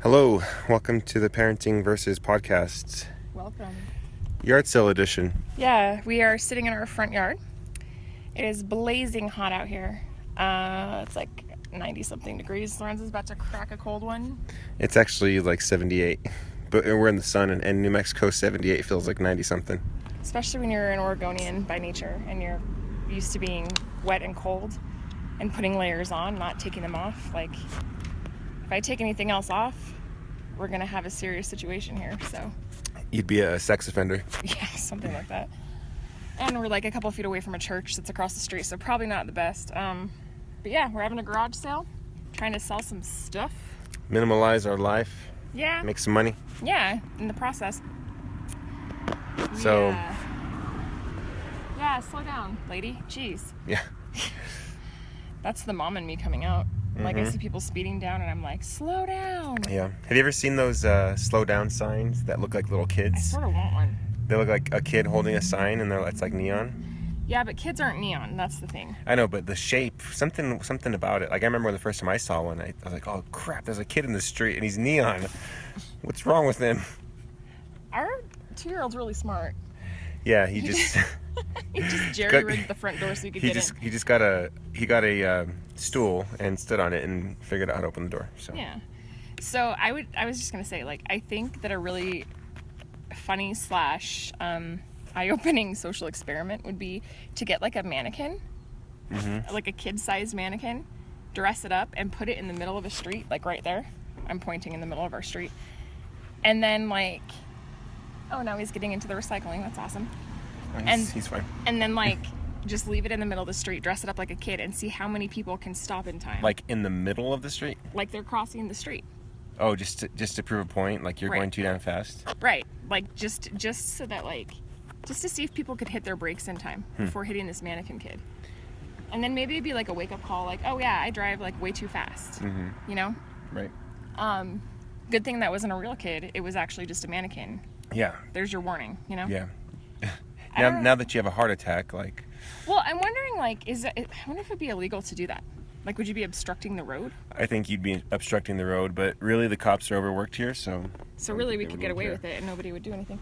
Hello, welcome to the Parenting Versus podcast, Welcome. yard sale edition. Yeah, we are sitting in our front yard. It is blazing hot out here. It's like 90 something degrees. Lorenzo's about to crack a cold one. It's actually like 78, but we're in the sun, and New Mexico 78 feels like 90 something. Especially when you're an Oregonian by nature and you're used to being wet and cold and putting layers on, not taking them off. Like, if I take anything else off, we're going to have a serious situation here, so. You'd be a sex offender. Yeah, something like that. And we're like a couple feet away from a church that's across the street, so probably not the best. But yeah, we're having a garage sale, trying to sell some stuff. Minimalize our life, Yeah. make some money. Yeah, in the process. So- Yeah, slow down, lady. Jeez. Yeah. That's the mom in me coming out. Like, I Mhm. see people speeding down, and I'm like, slow down. Yeah. Have you ever seen those slow down signs that look like little I kids? sort of want one. They look like a kid holding a sign, and it's like neon. Yeah, but kids aren't neon. That's the thing. I know, but the shape, something about it. Like, I remember the first time I saw one, I was like, oh crap, there's a kid in the street, and he's neon. What's wrong with him? Our 2-year-old's really smart. Yeah, he just He just jerry-rigged the front door so you could get in. he just got a stool and stood on it and figured out how to open the door. So Yeah. So I was just gonna say, like, I think that a really funny / eye-opening social experiment would be to get like a mannequin, like a kid-sized mannequin, dress it up and put it in the middle of a street, like right there. I'm pointing in the middle of our street, and then like, oh, now he's getting into the recycling. That's awesome. he's fine. And then like, just leave it in the middle of the street, dress it up like a kid, and see how many people can stop in time. Like in the middle of the street? Like they're crossing the street. Oh, just to prove a point, like you're Right. going too damn fast. Right. Like just so that like, just to see if people could hit their brakes in time before hitting this mannequin kid. And then maybe it'd be like a wake up call, like, oh yeah, I drive like way too fast. You know? Right. Good thing that wasn't a real kid. It was actually just a mannequin. Yeah. There's your warning, you know? Yeah. I don't know. now that you have a heart attack, like, Well, I'm wondering, like, I wonder if it'd be illegal to do that. Like, would you be obstructing the road? I think you'd be obstructing the road, but really the cops are overworked here, so. So really we could get away with it and nobody would do anything.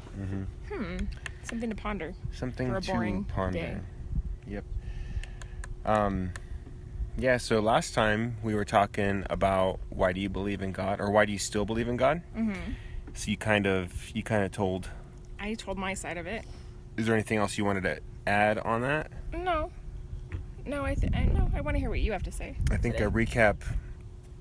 Something to ponder. Something For a to boring ponder. day. Yep. Yeah, so last time we were talking about why do you believe in God, or why do you still believe in God? So you kind of told. I told my side of it. Is there anything else you wanted to add on that? No, I want to hear what you have to say. I think a recap.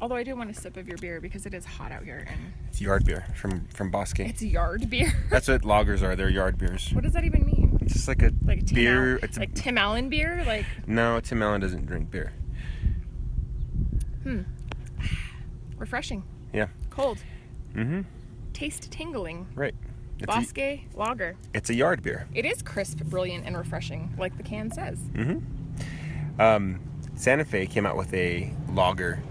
Although I do want a sip of your beer because it is hot out here and It's yard beer from Bosque. it's yard beer. That's what lagers are. They're yard beers. What does that even mean? It's just like a Like Tim beer. Allen, like Tim Allen beer? Like, No, Tim Allen doesn't drink beer. refreshing, Yeah. cold, Mm-hmm. taste tingling. Right. Bosque Lager. It's a yard beer. It is crisp, brilliant, and refreshing, like the can says. Santa Fe came out with a lager,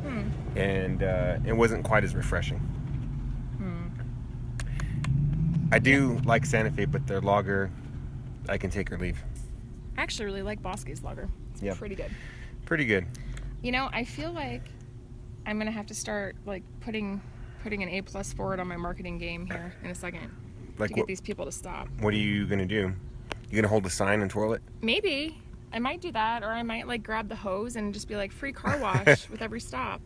and it wasn't quite as refreshing. I do like Santa Fe, but their lager, I can take or leave. I actually really like Bosque's Lager. It's Yeah. pretty good. Pretty good. You know, I feel like I'm gonna have to start like putting an A+ forward on my marketing game here in a second Like to get what? these people to stop. What are you gonna do? You gonna hold the sign and twirl it? Maybe I might do that, or I might like grab the hose and just be like, free car wash with every stop.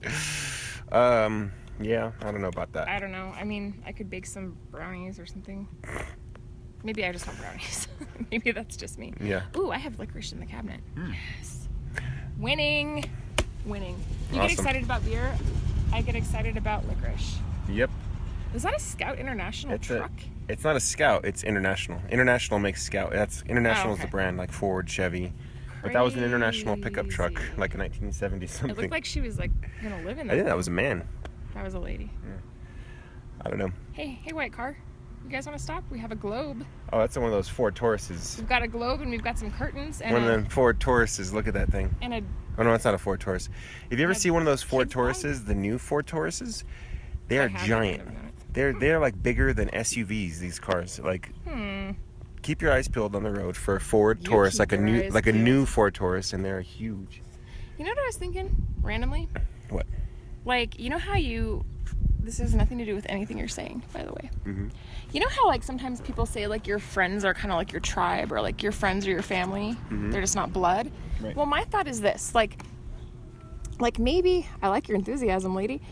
Yeah. I don't know about that. I don't know. I mean, I could bake some brownies or something. Maybe I just want brownies. Maybe that's just me. Yeah. Ooh, I have licorice in the cabinet. Yes. Winning. You get Awesome. excited about beer. I get excited about licorice. Yep. Is that a Scout International truck? It's not a Scout. It's International. International makes Scout. International is okay. the brand, like Ford, Chevy. But that was an International pickup truck, Crazy. like in 1970 It something. looked like she was like gonna live in that. I think that was a man. That was a lady. I don't know. Hey, white car. You guys want to stop? We have a globe. Oh, that's one of those Ford Tauruses. We've got a globe and we've got some curtains and One of them Ford Tauruses. Look at that thing. and a Oh no, it's not a Ford Taurus. If you ever Yeah, see one of those Ford kids buy? Tauruses, the new Ford Tauruses, they I are haven't, giant. I've done it. They're like bigger than SUVs. These cars, like, keep your eyes peeled on the road for a Ford You Taurus, keep like a your new eyes like a peeled. new Ford Taurus, and they're huge. You know what I was thinking randomly? What? Like, you know how you this has nothing to do with anything you're saying, by the way. Mm-hmm. You know how, like, sometimes people say, like, your friends are kind of like your tribe, or, like, your friends are your family? Mm-hmm. They're just not blood? Right. Well, my thought is this. Like, maybe... I like your enthusiasm, lady.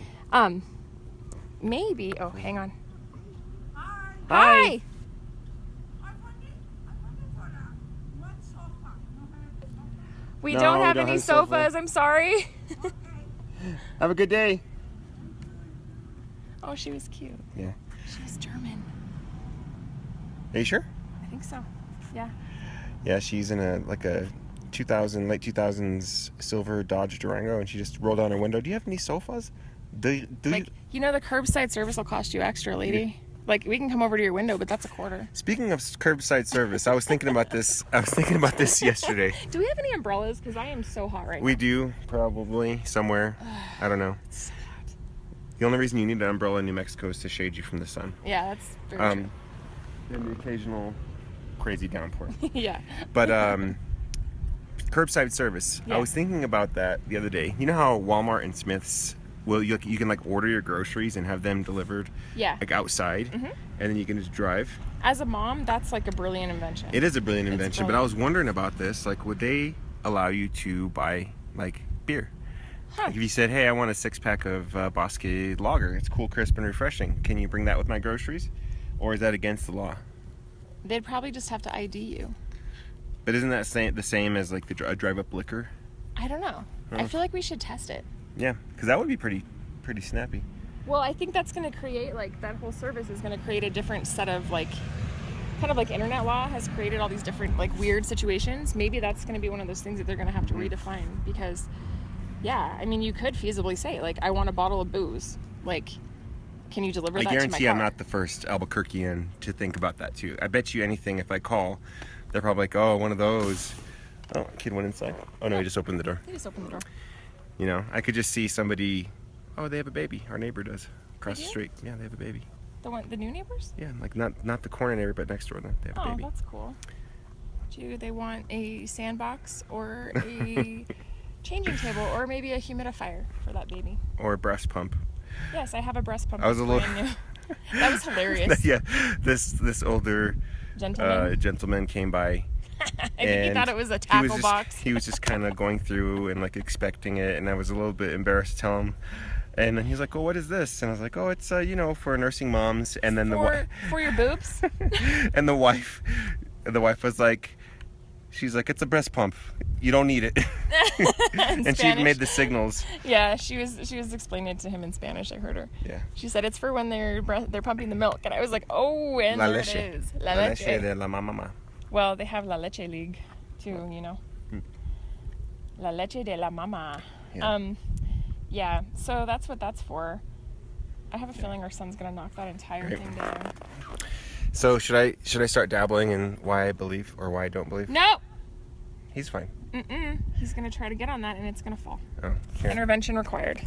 Maybe... Oh, hang on. Hi! We No, don't we have don't any have a sofa. sofas. I'm sorry. Have a good day. Oh, she was cute. Yeah. She was German. Are you sure? I think so. Yeah. Yeah, she's in a late 2000s silver Dodge Durango, and she just rolled down her window. Do you have any sofas? Do Like, you know, the curbside service will cost you extra, lady. Like, we can come over to your window, but that's $0.25. Speaking of curbside service, I was thinking about this. Yesterday. Do we have any umbrellas? Because I am so hot right We now. do, probably somewhere. I don't know. It's so hot. The only reason you need an umbrella in New Mexico is to shade you from the sun. Yeah, that's very true. And the occasional crazy downpour. Yeah. But curbside service. Yeah. I was thinking about that the other day. You know how Walmart and Smith's you can like order your groceries and have them delivered Yeah. like outside, and then you can just drive. As a mom, that's like a brilliant invention. It is a brilliant It's invention, but I was wondering about this. Like, would they allow you to buy like beer? Huh. Like if you said, "Hey, I want a 6-pack of Bosque Lager. It's cool, crisp, and refreshing. Can you bring that with my groceries?" Or is that against the law? They'd probably just have to ID you. But isn't that the same as like a drive-up liquor? I don't know. I feel like we should test it. Yeah, because that would be pretty snappy. Well, I think that's going to create, like, that whole service is going to create a different set of, like, kind of like internet law has created all these different, like, weird situations. Maybe that's going to be one of those things that they're going to have to redefine because, yeah, I mean, you could feasibly say, like, I want a bottle of booze. Like, can you deliver that to my car? I guarantee I'm not the first Albuquerquean to think about that, too. I bet you anything if I call, they're probably like, oh, one of those. Oh, kid went inside. Oh, no, he just opened the door. They just opened the door. You know, I could just see somebody, oh, they have a baby. Our neighbor does. Across They the do? street. Yeah, they have a baby. The new neighbors? Yeah, like not the corner neighbor, but next door. They have a Oh, baby. that's cool. Do they want a sandbox or a changing table or maybe a humidifier for that baby? Or a breast pump. Yes, I have a breast pump. I was that's a little- brand new. That was hilarious. Yeah, this older Gentlemen. came by. I think he thought it was a tackle box. He was just kind of going through and like expecting it, and I was a little bit embarrassed to tell him. And then he's like, "Oh, what is this?" And I was like, "Oh, it's for nursing moms." And then For your boobs? and the wife was like, she's like, "It's a breast pump. You don't need it." And she made the signals. Yeah, she was explaining it to him in Spanish. I heard her. Yeah. She said it's for when they're pumping the milk, and I was like, "Oh, and La there leche. it is, La leche de la mamá. Well, they have La Leche League, too, you know. La Leche de la Mama. Yeah. Yeah, so that's what that's for. I have a feeling our son's gonna knock that entire Great. thing down. So should I start dabbling in why I believe or why I don't believe? No! He's fine. He's gonna try to get on that and it's gonna fall. Oh, here. Intervention required.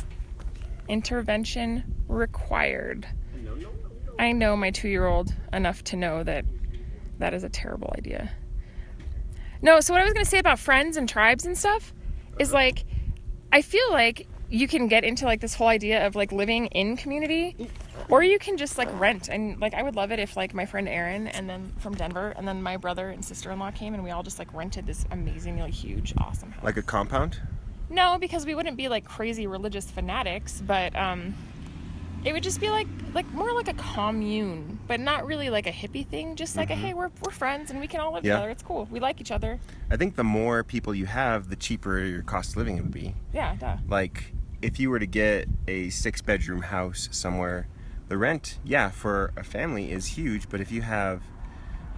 Intervention required. I know my 2-year-old enough to know that that is a terrible idea. No, so what I was going to say about friends and tribes and stuff is, like, I feel like you can get into, like, this whole idea of, like, living in community, or you can just, like, rent. And, like, I would love it if, like, my friend Erin and then from Denver and then my brother and sister-in-law came and we all just, like, rented this amazingly huge, awesome house. Like a compound? No, because we wouldn't be, like, crazy religious fanatics, but it would just be like more like a commune, but not really like a hippie thing. Just like a, hey, we're friends and we can all live Yeah. together. It's cool. We like each other. I think the more people you have, the cheaper your cost of living would be. Yeah, duh. Like, if you were to get a 6-bedroom house somewhere, the rent, yeah, for a family is huge. But if you have,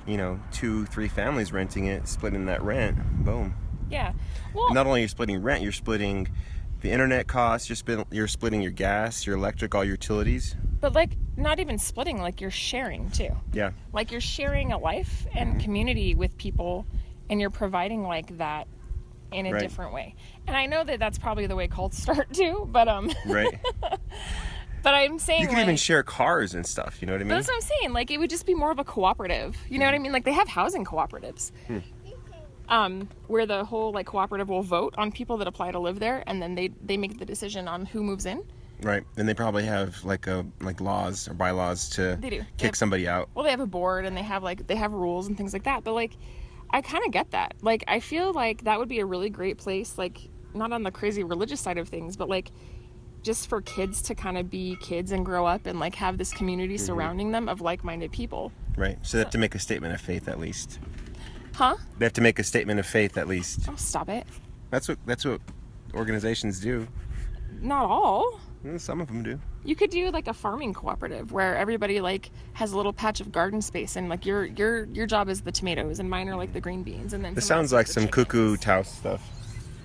2-3 families renting it, splitting that rent, boom. Yeah. Well, Not only are you splitting rent, you're splitting the internet costs, you're splitting your gas, your electric, all your utilities. but like not even splitting, like you're sharing too. Yeah. Like you're sharing a life and community with people, and you're providing like that in a Right. different way. And I know that that's probably the way cults start too, but Right. but I'm saying You can even share cars and stuff, you know what I mean? That's what I'm saying. Like, it would just be more of a cooperative. You know what I mean? Like, they have housing cooperatives. Where the whole, like, cooperative will vote on people that apply to live there, and then they make the decision on who moves in. Right, and they probably have like laws or bylaws to They do. kick somebody out. Well, they have a board and they have rules and things like that. But like, I kind of get that. Like, I feel like that would be a really great place. Like, not on the crazy religious side of things, but like, just for kids to kind of be kids and grow up and like have this community surrounding them of like-minded people. Right. So they have to make a statement of faith at least. Huh? They have to make a statement of faith at least. Oh, stop it. That's what organizations do. Not all. Well, some of them do. You could do like a farming cooperative where everybody like has a little patch of garden space, and like your job is the tomatoes and mine are like the green beans, and then This sounds like some cuckoo Taos stuff.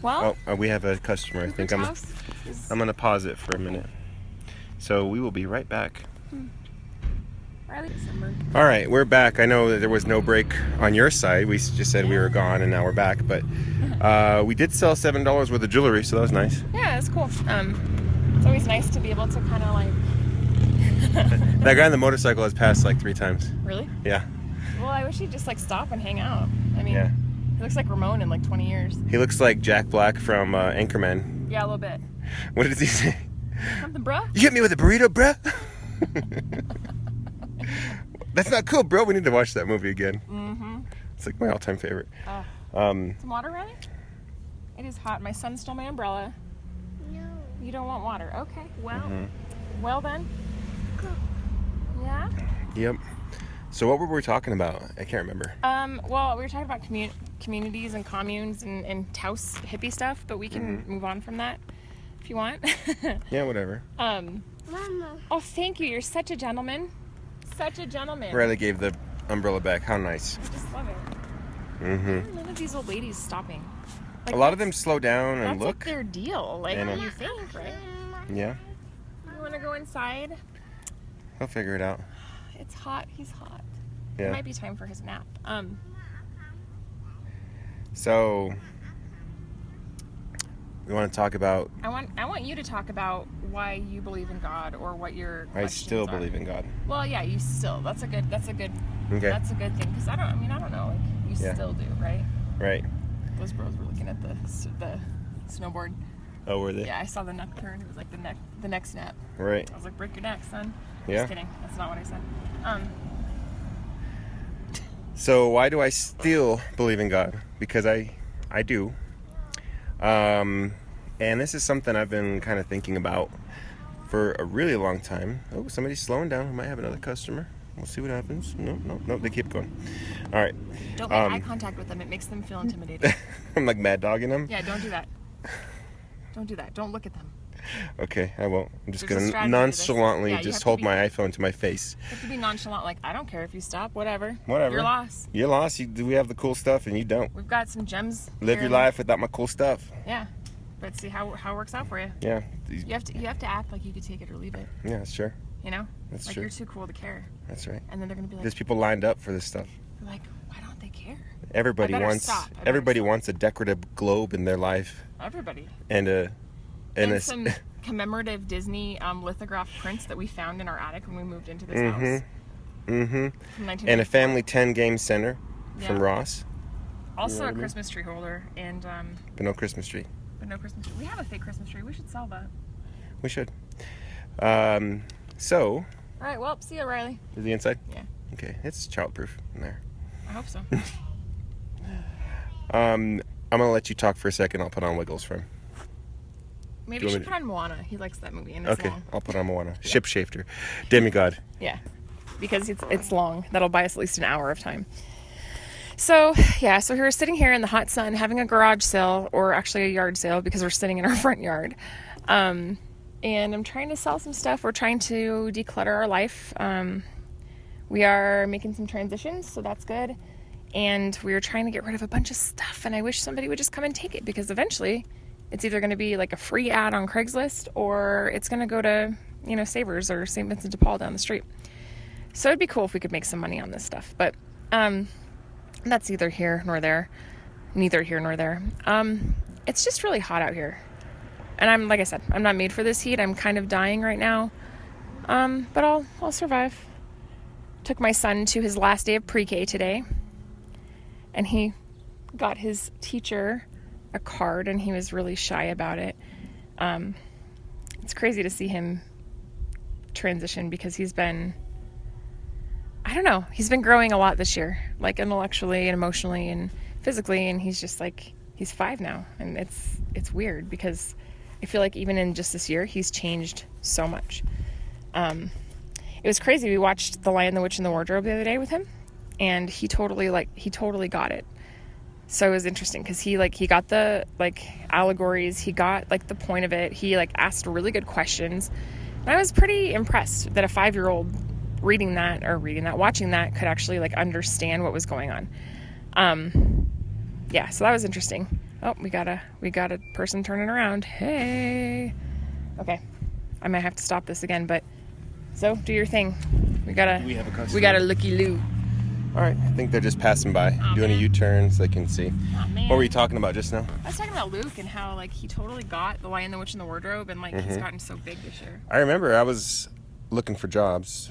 Well, we have a customer. I think I'm gonna pause it for a minute. So we will be right back. Riley. All right, we're back. I know that there was no break on your side. We just said we were gone, and now we're back. But we did sell $7 worth of jewelry, so that was nice. Yeah, it's cool. It's always nice to be able to kind of like. That guy on the motorcycle has passed like 3 times. Really? Yeah. Well, I wish he'd just like stop and hang out. I mean, Yeah. he looks like Ramon in like 20 years. He looks like Jack Black from Anchorman. Yeah, a little bit. What does he say? Something, bruh? You hit me with a burrito, bruh? That's not cool, bro. We need to watch that movie again. Mm-hmm. It's like my all-time favorite. Some water, Riley? It is hot. My son stole my umbrella. No. You don't want water. Okay, well. Well then. Yeah? Yep. So what were we talking about? I can't remember. Well, we were talking about communities and communes and Taos hippie stuff, but we can move on from that if you want. Yeah, whatever. Mama. Oh, thank you. You're such a gentleman. Such a gentleman. Riley gave the umbrella back. How nice. I just love it. Mm-hmm. None of these old ladies stopping. Like, A lot of them slow down and that's look. like their deal. Like, I know. you think, right? Yeah, You want to go inside? he'll figure it out. It's hot. He's hot. It Yeah. might be time for his nap. So we want to talk about. I want you to talk about why you believe in God or what your I still believe in God. Well, yeah, you still. That's a good Okay. that's a good thing because I don't know, like you Yeah. still do, right? Right. Those bros were looking at the snowboard. Oh, were they? Yeah, I saw the neck turn. It was like the neck snap. Right. I was like, break your neck, son. Yeah. Just kidding. That's not what I said. So why do I still believe in God? Because I do. And this is something I've been kind of thinking about for a really long time. Oh, somebody's slowing down. We might have another customer. We'll see what happens. No, they keep going. All right. Don't make eye contact with them. It makes them feel intimidated. I'm like mad dogging them. Yeah, don't do that. Don't do that. Don't look at them. Okay, I won't. I'm just There's a gonna strategy to this. nonchalantly Yeah, you just have to hold be- my iPhone to my face. You have to be nonchalant. Like, I don't care if you stop. Whatever. Whatever. Your loss. You're lost. We have the cool stuff, and you don't. We've got some gems. Live here your and- life without my cool stuff. Yeah. But see how it works out for you. Yeah. You have to act like you could take it or leave it. Yeah, sure. You know? That's like true. you're too cool to care. That's right. And then they're gonna be like, There's people lined up for this stuff. why don't they care? Everybody I better wants. stop. I better Everybody stop. wants a decorative globe in their life, Everybody. and And some commemorative Disney lithograph prints that we found in our attic when we moved into this house. From and a 1994. family 10 game center from Yeah. Ross, Also You know what I a mean? Christmas tree holder and but no Christmas tree. but no Christmas tree. We have a fake Christmas tree. We should sell that. We should. So, All right. Well, see you, Riley. is the inside? Yeah. Okay, it's childproof in there. I hope so. I'm gonna let you talk for a second. I'll put on Wiggles for him. Maybe Do you you should want put on Moana. He likes that movie and it's Okay, long. I'll put on Moana. Ship Shafter, Demigod. Yeah, because it's long. That'll buy us at least an hour of time. So we were sitting here in the hot sun having a garage sale, or actually a yard sale because we're sitting in our front yard. And I'm trying to sell some stuff. We're trying to declutter our life. We are making some transitions, so that's good. And we are trying to get rid of a bunch of stuff. And I wish somebody would just come and take it because eventually it's either going to be like a free ad on Craigslist or it's going to go to, Savers or St. Vincent de Paul down the street. So it'd be cool if we could make some money on this stuff. But that's neither here nor there. It's just really hot out here. And like I said, I'm not made for this heat. I'm kind of dying right now. But I'll survive. Took my son to his last day of pre-K today. And he got his teacher a card and he was really shy about it. It's it's crazy to see him transition because he's been, I don't know, he's been growing a lot this year, like intellectually and emotionally and physically, and he's just like, he's 5 now, and it's weird because I feel like even in just this year he's changed so much. It was crazy. We watched The Lion, the Witch, and the Wardrobe the other day with him, and he totally got it. So it was interesting because he got the like allegories, he got like the point of it, he like asked really good questions, and I was pretty impressed that a 5-year-old watching that could actually like understand what was going on. Yeah, so that was interesting. Oh, we got a person turning around. Hey. Okay, I might have to stop this again, but so do your thing. We got a looky-loo. All right, I think they're just passing by, doing a U-turn so they can see. What were you talking about just now? I was talking about Luke and how like he totally got The Lion, the Witch, and the Wardrobe, and like he's gotten so big this year. I remember I was looking for jobs.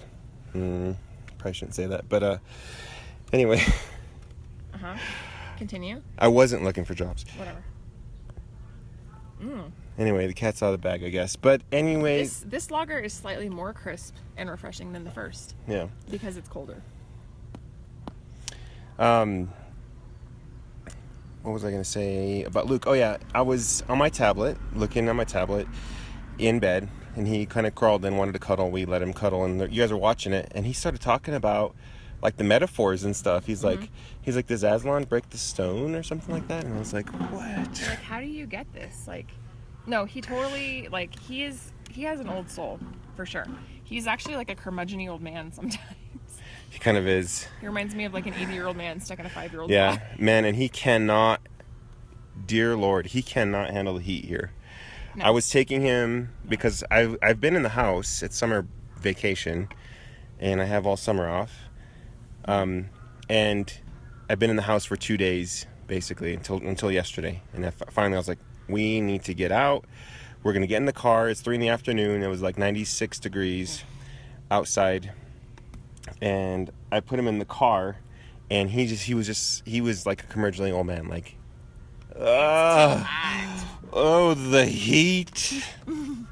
Probably shouldn't say that, but anyway. Continue. I wasn't looking for jobs. Whatever. Anyway, the cat's out of the bag, I guess. But anyway, this lager is slightly more crisp and refreshing than the first. Yeah. Because it's colder. What was I going to say about Luke? Oh yeah, I was on my tablet, looking at my tablet in bed, and he kind of crawled in, wanted to cuddle. We let him cuddle, and you guys are watching it, and he started talking about like the metaphors and stuff. He's like, does Aslan break the stone or something like that? And I was like, what? Like, how do you get this? Like, no, he totally, like, he has an old soul, for sure. He's actually like a curmudgeon-y old man sometimes. He kind of is. He reminds me of like an 80-year-old man stuck in a 5-year-old Yeah, boy. man, and he cannot, dear Lord, he cannot handle the heat here. No. I was taking him because I've been in the house. It's summer vacation, and I have all summer off. And I've been in the house for 2 days, basically, until yesterday. And finally I was like, we need to get out. We're going to get in the car. It's 3 p.m. It was like 96 degrees outside. And I put him in the car, and he was like a curmudgeonly old man, like, oh, the heat,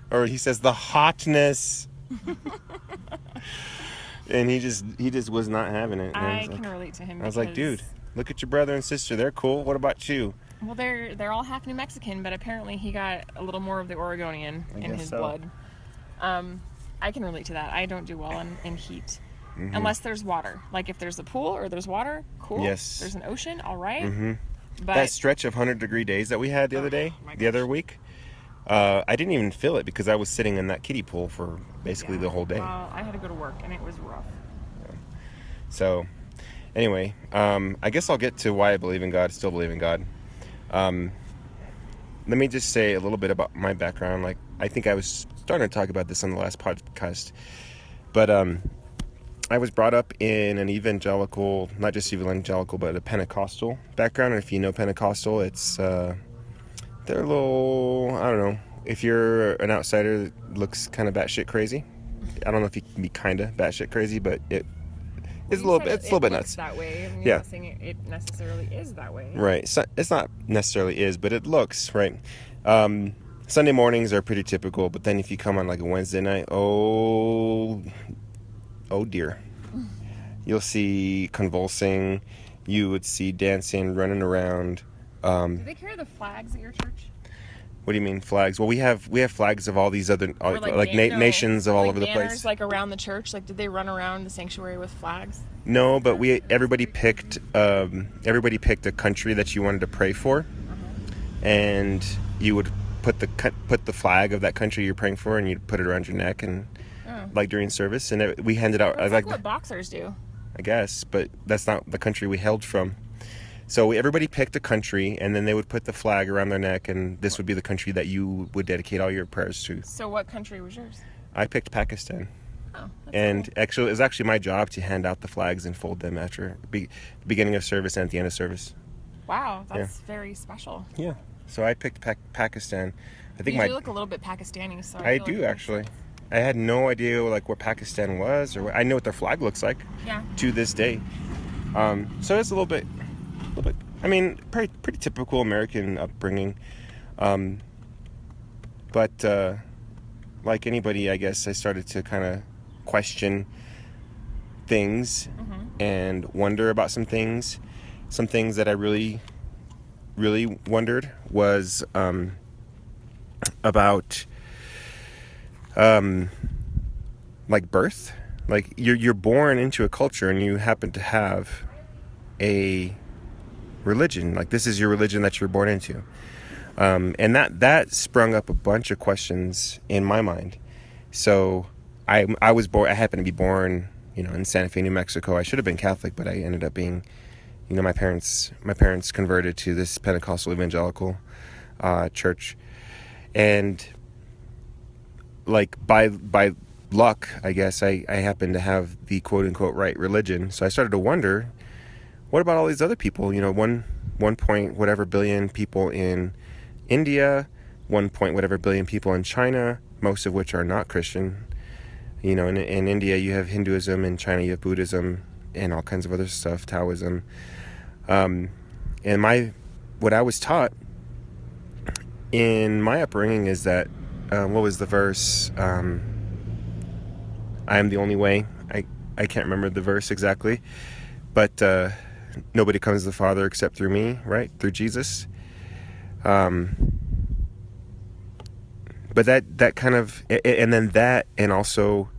or he says the hotness, and he just was not having it. I can relate to him. I was like, dude, look at your brother and sister, they're cool. What about you? Well, they're all half New Mexican, but apparently he got a little more of the Oregonian in his blood. I can relate to that. I don't do well in heat. Unless there's water. Like if there's a pool or there's water, cool. Yes. There's an ocean, all right. But that stretch of 100-degree days that we had the other week, I didn't even feel it because I was sitting in that kiddie pool for basically the whole day. Well, I had to go to work and it was rough. Yeah. So, anyway, I guess I'll get to why I believe in God, still believe in God. Let me just say a little bit about my background. Like, I think I was starting to talk about this on the last podcast, but I was brought up in an evangelical, not just evangelical, but a Pentecostal background. And if you know Pentecostal, it's, they're a little, I don't know, if you're an outsider that looks kind of batshit crazy. I don't know if you can be kind of batshit crazy, but it's a little bit nuts. That way. I mean, yeah. I'm not saying it necessarily is that way. Right. So it's not necessarily is, but it looks, right. Sunday mornings are pretty typical, but then if you come on like a Wednesday night, oh dear. You'll see convulsing. You would see dancing, running around. Do they carry the flags at your church? What do you mean flags? Well, we have flags of all these other nations of all over the place. Like around the church. Like, did they run around the sanctuary with flags? No, but everybody picked a country that you wanted to pray for, and you would put the flag of that country you're praying for, and you'd put it around your neck and like during service, and we handed out. That's like what boxers do. I guess, but that's not the country we hailed from. So everybody picked a country, and then they would put the flag around their neck, and this would be the country that you would dedicate all your prayers to. So what country was yours? I picked Pakistan. Oh, that's and cool. Actually, it was actually my job to hand out the flags and fold them after the beginning of service and at the end of service. Wow, that's very special. Yeah. So I picked Pakistan. I think you do look a little bit Pakistani. So I do actually. I had no idea like where Pakistan was, or I know what their flag looks like. Yeah. To this day. So it's a little bit. I mean, pretty typical American upbringing. But like anybody, I guess I started to kind of question things and wonder about some things. Some things that I really wondered was about like birth. Like you're born into a culture and you happen to have a religion. Like this is your religion that you're born into. And that sprung up a bunch of questions in my mind. So I happened to be born, in Santa Fe, New Mexico. I should have been Catholic, but I ended up being, my parents converted to this Pentecostal evangelical church, and like by luck, I guess I happened to have the quote unquote right religion. So I started to wonder, what about all these other people? 1 point whatever billion people in India, 1 point whatever billion people in China, most of which are not Christian. In India you have Hinduism, in China you have Buddhism, and all kinds of other stuff, Taoism. And what I was taught in my upbringing is that, what was the verse? I am the only way. I can't remember the verse exactly, but nobody comes to the Father except through me, right? Through Jesus. But that kind of, and then that, and also,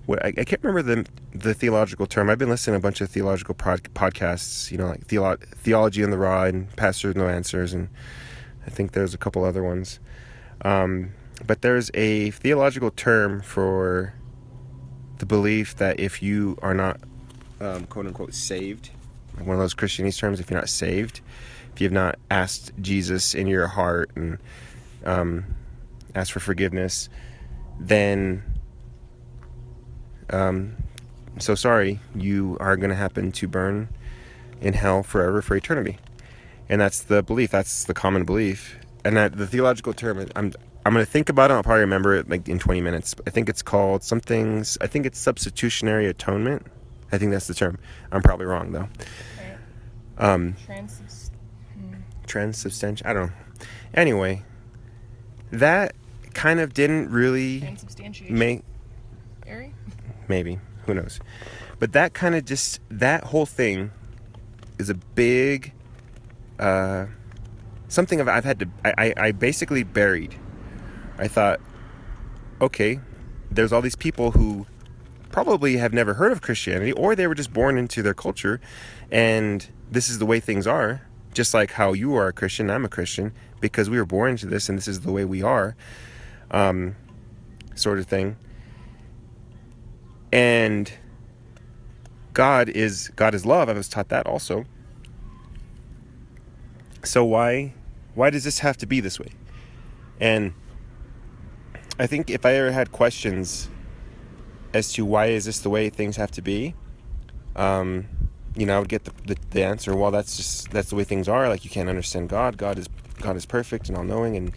I can't remember the theological term. I've been listening to a bunch of theological podcasts, like Theology in the Raw and Pastors No Answers, and I think there's a couple other ones. But there's a theological term for the belief that if you are not, quote unquote, saved, like one of those Christianese terms, if you're not saved, if you have not asked Jesus in your heart and asked for forgiveness, then so sorry, you are going to happen to burn in hell forever for eternity. And that's the belief. That's the common belief. And that the theological term, I'm going to think about it. I'll probably remember it like in 20 minutes. I think it's called I think it's substitutionary atonement. I think that's the term. I'm probably wrong though. Right. Transubstantiation. I don't know. Anyway, that kind of didn't really make... Maybe. Who knows? But that kind of just... That whole thing is a big... something I've had to... I basically buried. I thought, okay, there's all these people who probably have never heard of Christianity, or they were just born into their culture, and this is the way things are. Just like how you are a Christian, I'm a Christian, because we were born into this, and this is the way we are, sort of thing. And God is love. I was taught that also. So why does this have to be this way? And I think if I ever had questions as to why is this the way things have to be, I would get the answer, well, that's the way things are. Like, you can't understand God. God is perfect and all-knowing, and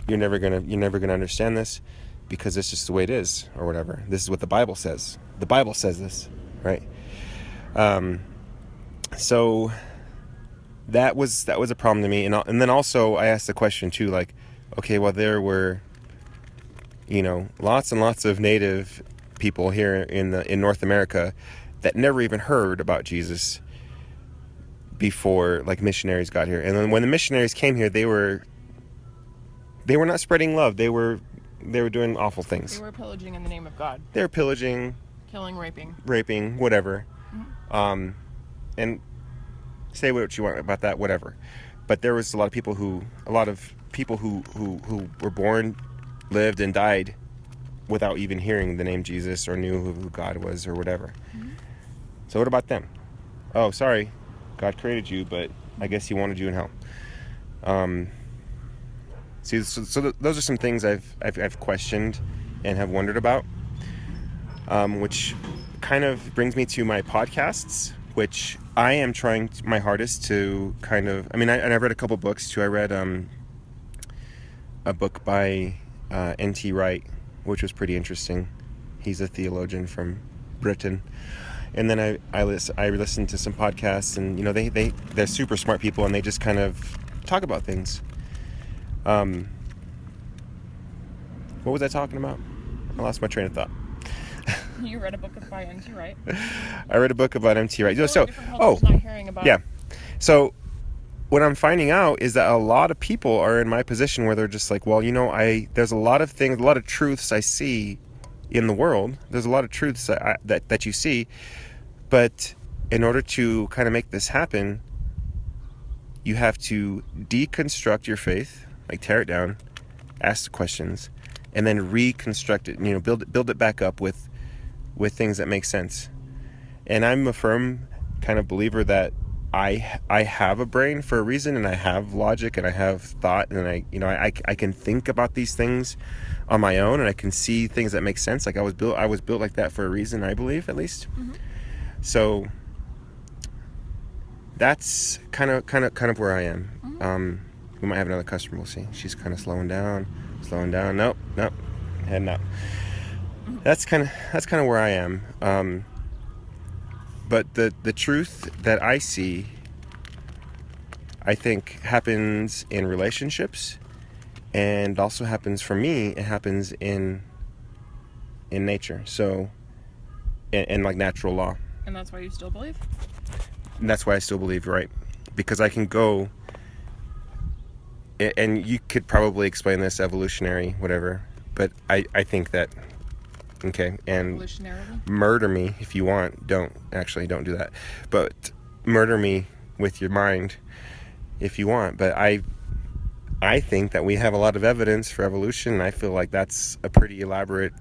you're never gonna understand this because it's just the way it is, or whatever. This is what the Bible says. The Bible says this, right? So that was a problem to me, and then also I asked the question too, like, okay, well, there were, lots and lots of native people here in North America that never even heard about Jesus before, like, missionaries got here. And then when the missionaries came here, they were not spreading love. They were doing awful things. They were pillaging in the name of God. They were pillaging, killing, raping, whatever. Mm-hmm. And say what you want about that, whatever. But there was a lot of people who were born, lived, and died without even hearing the name Jesus or knew who God was or whatever. Mm-hmm. So what about them? Oh, sorry, God created you, but I guess He wanted you in hell. So those are some things I've questioned and have wondered about, which kind of brings me to my podcasts, which I am trying my hardest to kind of... I mean, I've read a couple books too. I read a book by N.T. Wright, which was pretty interesting. He's a theologian from Britain. And then I listened to some podcasts, and they're super smart people, and they just kind of talk about things. What was I talking about? I lost my train of thought. You read a book by N.T. Wright. I read a book about M.T. Wright. Totally different cultures not hearing about. Yeah. So what I'm finding out is that a lot of people are in my position where they're just like, well, there's a lot of things, a lot of truths I see in the world. There's a lot of truths that you see, but in order to kind of make this happen, you have to deconstruct your faith, like tear it down, ask the questions, and then reconstruct it. Build it back up with things that make sense. And I'm a firm kind of believer that I have a brain for a reason, and I have logic, and I have thought, and I can think about these things on my own, and I can see things that make sense. Like I was built like that for a reason, I believe, at least. Mm-hmm. So that's kind of where I am. Mm-hmm. We might have another customer. We'll see. She's kind of slowing down. Nope, heading out. Mm-hmm. That's kind of where I am. But the truth that I see, I think, happens in relationships, and also happens for me. It happens in nature. So, in like natural law. And that's why you still believe? And that's why I still believe, right? Because I can go, and you could probably explain this evolutionary, whatever, but I think that, okay, and murder me if you want. Don't do that. But murder me with your mind if you want. But I think that we have a lot of evidence for evolution, and I feel like that's a pretty elaborate,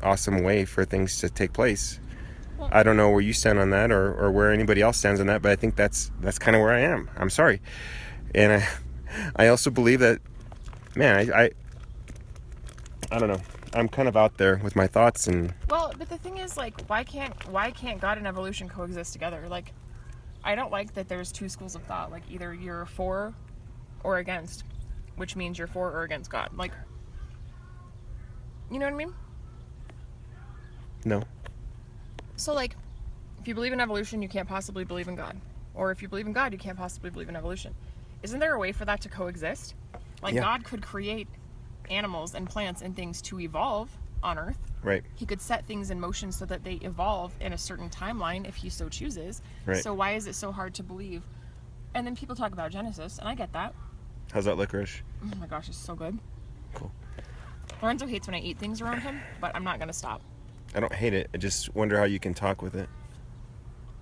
awesome way for things to take place. Well, I don't know where you stand on that, or where anybody else stands on that, but I think that's kind of where I am. I'm sorry. And I also believe that, man, I don't know. I'm kind of out there with my thoughts. And well, but the thing is, like, why can't God and evolution coexist together? Like, I don't like that there's two schools of thought. Like, either you're for or against, which means you're for or against God. Like, you know what I mean? No. So, like, if you believe in evolution, you can't possibly believe in God. Or if you believe in God, you can't possibly believe in evolution. Isn't there a way for that to coexist? Like, yeah. God could create animals and plants and things to evolve on Earth. Right. He could set things in motion so that they evolve in a certain timeline if he so chooses. Right. So why is it so hard to believe? And then people talk about Genesis, and I get that. How's that licorice? Oh my gosh, it's so good. Cool. Lorenzo hates when I eat things around him, but I'm not going to stop. I don't hate it. I just wonder how you can talk with it.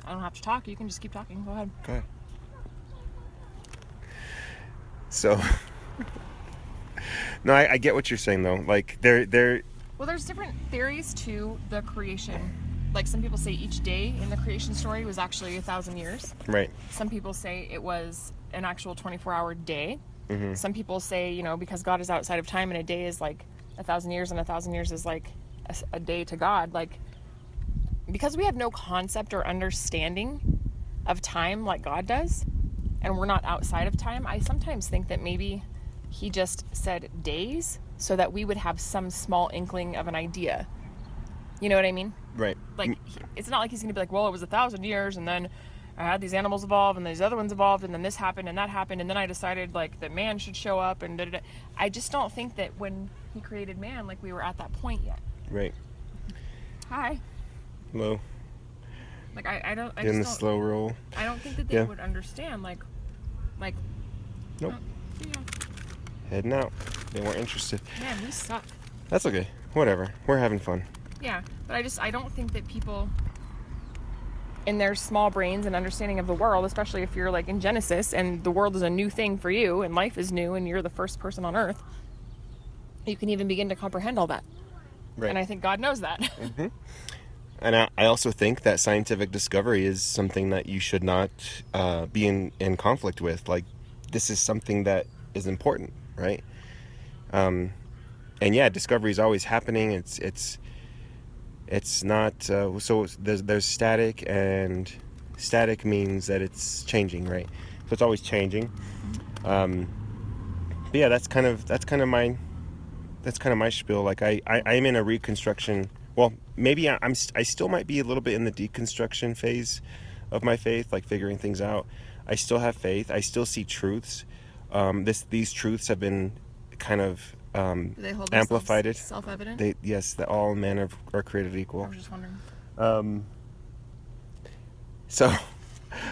I don't have to talk. You can just keep talking. Go ahead. Go ahead. So... No, I get what you're saying, though. Like, they're... Well, there's different theories to the creation. Like, some people say each day in the creation story was actually 1,000 years. Right. Some people say it was an actual 24-hour day. Mm-hmm. Some people say, because God is outside of time and a day is like 1,000 years and 1,000 years is like a day to God. Like, because we have no concept or understanding of time like God does, and we're not outside of time, I sometimes think that maybe he just said days so that we would have some small inkling of an idea. You know what I mean? Right. Like, it's not like he's going to be like, well, it was 1,000 years, and then I had these animals evolve, and these other ones evolved, and then this happened, and that happened, and then I decided, like, that man should show up, and da-da-da. I just don't think that when he created man, like, we were at that point yet. Right. Hi. Hello. Like, I don't... I in the just slow roll. I don't think that they would understand, like... Nope. Yeah. Heading out. They weren't interested. Man, we suck. That's okay. Whatever. We're having fun. Yeah, but I don't think that people in their small brains and understanding of the world, especially if you're like in Genesis and the world is a new thing for you and life is new and you're the first person on earth, you can even begin to comprehend all that. Right. And I think God knows that. Mm-hmm. And I also think that scientific discovery is something that you should not be in conflict with. Like, this is something that is important, right? And yeah, discovery is always happening. It's not so there's static, and static means that it's changing, right? So it's always changing. But yeah, that's kind of my spiel. Like I'm in a reconstruction. Well, maybe I still might be a little bit in the deconstruction phase of my faith, like figuring things out. I still have faith. I still see truths. These truths have been kind of Do they hold amplified it. Self-evident? Yes, that all men are created equal. I was just wondering.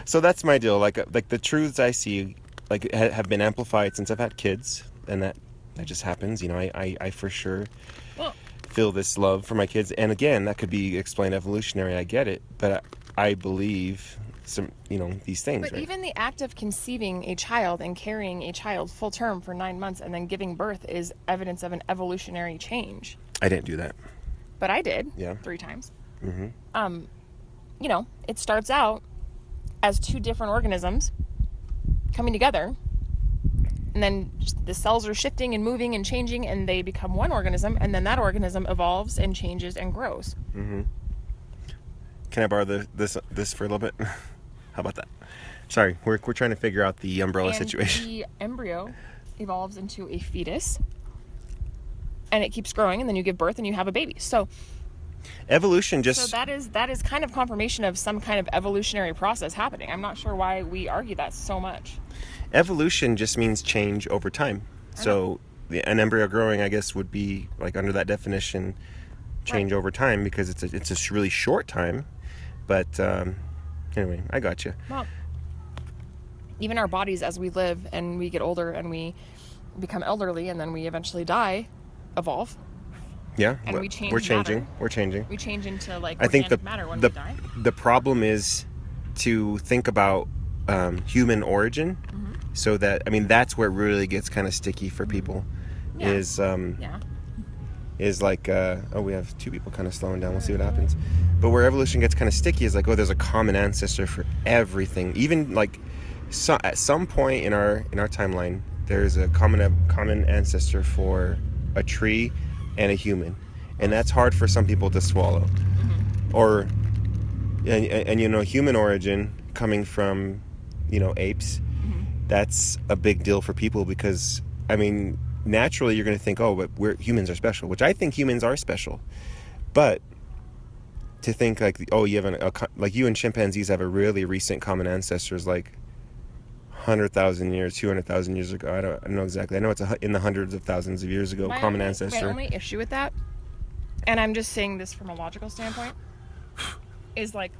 So that's my deal. Like the truths I see, like have been amplified since I've had kids, and that just happens. You know, I for sure Well, feel this love for my kids, and again, that could be explained evolutionary. I get it, but I believe these things. but right? even the act of conceiving a child and carrying a child full term for 9 months and then giving birth is evidence of an evolutionary change. I didn't do that. But I did. Yeah. 3 times. Mm-hmm. It starts out as 2 different organisms coming together, and then the cells are shifting and moving and changing, and they become one organism, and then that organism evolves and changes and grows. Mm-hmm. Can I borrow this for a little bit? How about that? Sorry, we're trying to figure out the umbrella situation. The embryo evolves into a fetus, and it keeps growing, and then you give birth and you have a baby. So evolution So that is kind of confirmation of some kind of evolutionary process happening. I'm not sure why we argue that so much. Evolution just means change over time. So an embryo growing, I guess, would be like under that definition, change over time, because it's a really short time. But anyway, I got you. Well, even our bodies, as we live and we get older and we become elderly and then we eventually die, evolve. Yeah, And we change we're changing. matter. We're changing. We change into like I think organic matter when we die. the problem is to think about human origin, so that that's where it really gets kind of sticky for people. Yeah. Is like we have 2 people kind of slowing down. We'll see what happens. But where evolution gets kind of sticky is like, there's a common ancestor for everything. Even like at some point in our timeline, there's a common ancestor for a tree and a human, and that's hard for some people to swallow. Or human origin coming from apes. That's a big deal for people, because naturally you're going to think, but humans are special, which I think humans are special. But to think like, you have like you and chimpanzees have a really recent common ancestors, like 100,000 years, 200,000 years ago. I don't know exactly. I know it's in the hundreds of thousands of years ago. Common ancestor. My only issue with that, and I'm just saying this from a logical standpoint, is like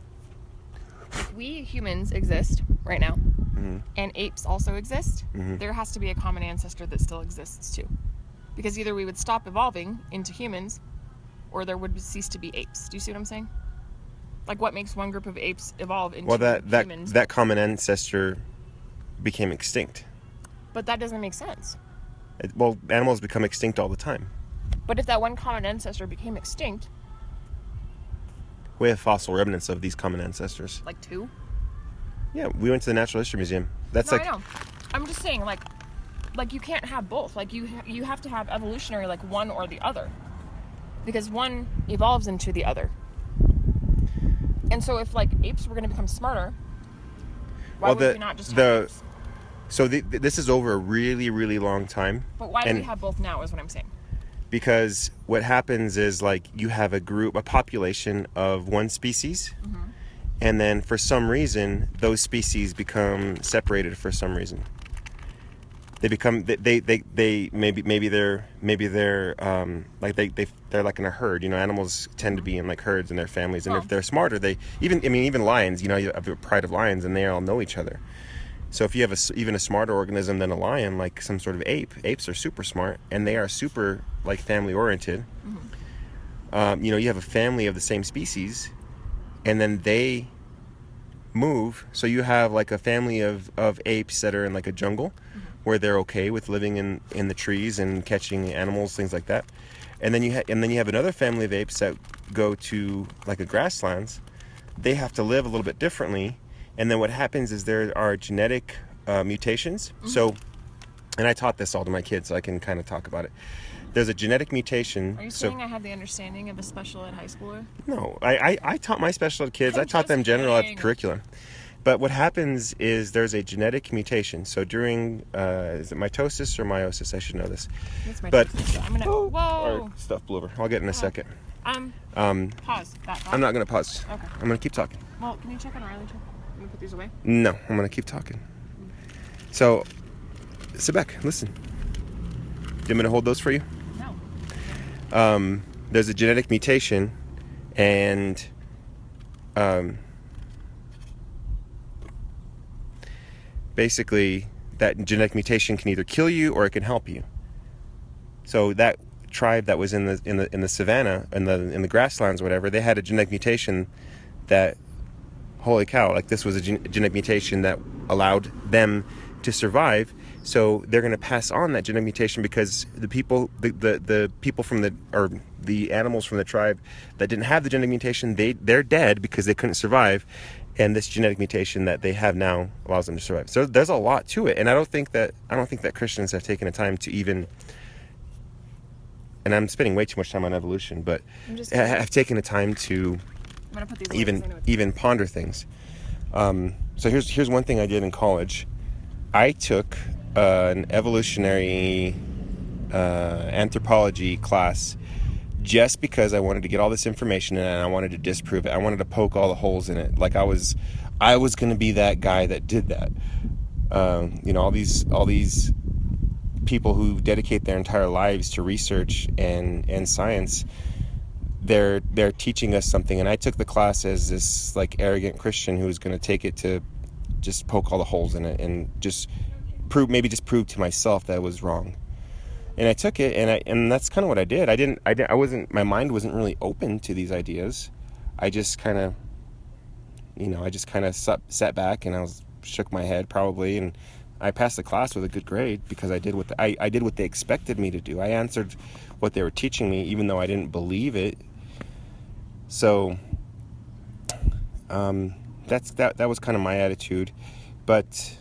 if we humans exist right now, and apes also exist, there has to be a common ancestor that still exists too. Because either we would stop evolving into humans, or there would cease to be apes. Do you see what I'm saying? Like, what makes one group of apes evolve into humans? That common ancestor became extinct. But that doesn't make sense. Animals become extinct all the time. But if that one common ancestor became extinct... We have fossil remnants of these common ancestors. Like 2? Yeah, we went to the Natural History Museum. I know. I'm just saying, like you can't have both. Like, you have to have evolutionary, like, one or the other. Because one evolves into the other. And so if, like, apes were going to become smarter, why would we not just have apes? So this is over a really, really long time. But why do we have both now is what I'm saying. Because what happens is, like, you have a population of one species, and then for some reason those species become separated for some reason. They become maybe they're like they're like in a herd. Animals tend to be in like herds and their families, and if they're smarter, even lions. You have a pride of lions, and they all know each other. So if you have even a smarter organism than a lion, like some sort of ape, apes are super smart, and they are super like family oriented. You have a family of the same species, and then they move. So you have like a family of apes that are in like a jungle, where they're okay with living in the trees and catching animals, things like that. And then you have another family of apes that go to like a grasslands. They have to live a little bit differently. And then what happens is there are genetic mutations. So, and I taught this all to my kids, so I can kind of talk about it. There's a genetic mutation. Are you saying I have the understanding of a special ed high schooler? No, I taught my special ed kids. I taught them general ed curriculum. But what happens is there's a genetic mutation. So during, is it mitosis or meiosis? I should know this. It's mitosis. I'm gonna, Or stuff blew over. I'll get in a second. Pause. I'm not going to pause. Okay. I'm going to keep talking. Well, can you check on Riley too? Can we put these away? No, I'm going to keep talking. So, sit back, listen. Do you want me to hold those for you? there's a genetic mutation, and basically that genetic mutation can either kill you or it can help you. So that tribe that was in the savannah, in the grasslands, whatever, they had a genetic mutation that, holy cow, like this was a genetic mutation that allowed them to survive. So they're going to pass on that genetic mutation, because the people from the animals from the tribe that didn't have the genetic mutation, they're dead because they couldn't survive, and this genetic mutation that they have now allows them to survive. So there's a lot to it, and I don't think that Christians have taken the time to even, and I'm spending way too much time on evolution, but have taken the time to even ponder things. So here's one thing I did in college. I took an evolutionary anthropology class just because I wanted to get all this information and I wanted to disprove it. I wanted to poke all the holes in it. Like I was going to be that guy that did that. All these people who dedicate their entire lives to research and science, they're teaching us something, and I took the class as this like arrogant Christian who was going to take it to just poke all the holes in it and just prove to myself that it was wrong. And I took it, and that's kind of what I did. My mind wasn't really open to these ideas. I just kind of, sat back and shook my head probably, and I passed the class with a good grade because I did what they expected me to do. I answered what they were teaching me, even though I didn't believe it. So that was kind of my attitude. But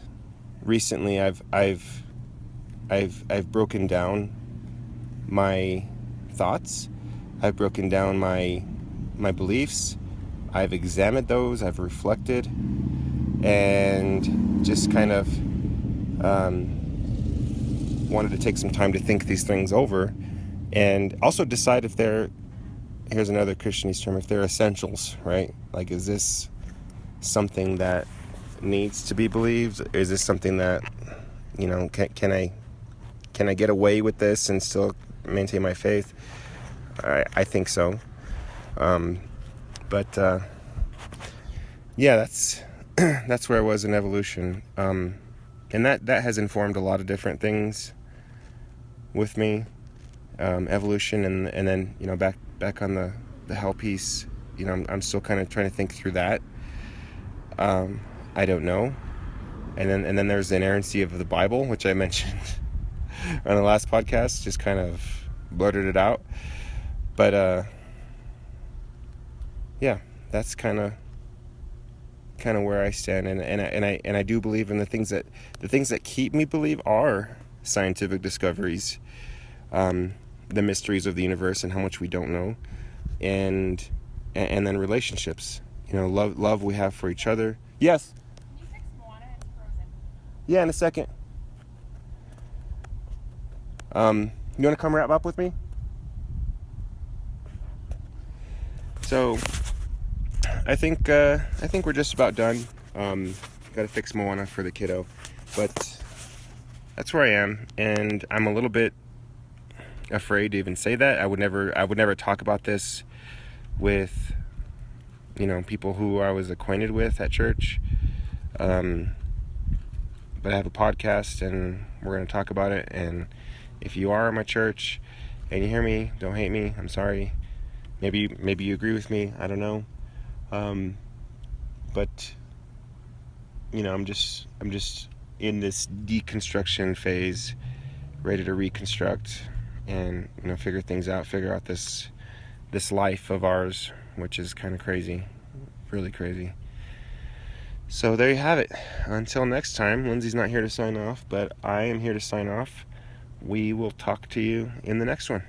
recently I've broken down my thoughts. I've broken down my beliefs. I've examined those. I've reflected, and just kind of wanted to take some time to think these things over, and also decide if here's another Christianese term, if they're essentials, right? Like, is this something that needs to be believed? Is this something that, can I get away with this and still maintain my faith? I think so. Yeah, that's where I was in evolution. And that has informed a lot of different things with me. Evolution and then, back on the hell piece, I'm still kind of trying to think through that. I don't know. And then there's the inerrancy of the Bible, which I mentioned on the last podcast, just kind of blurted it out. But yeah, that's kind of where I stand, and I do believe in the things that keep me believe are scientific discoveries, the mysteries of the universe and how much we don't know, and then relationships, love we have for each other. Yes. Can you fix Moana? It's frozen. Yeah, in a second. You want to come wrap up with me? So, I think we're just about done. Got to fix Moana for the kiddo, but that's where I am, and I'm a little bit afraid to even say that. I would never talk about this with people who I was acquainted with at church. But I have a podcast, and we're going to talk about it. And if you are at my church and you hear me, don't hate me. I'm sorry. Maybe you agree with me. I don't know. But I'm just in this deconstruction phase, ready to reconstruct and figure things out, figure out this life of ours, which is kind of crazy, really crazy. So there you have it. Until next time, Lindsay's not here to sign off, but I am here to sign off. We will talk to you in the next one.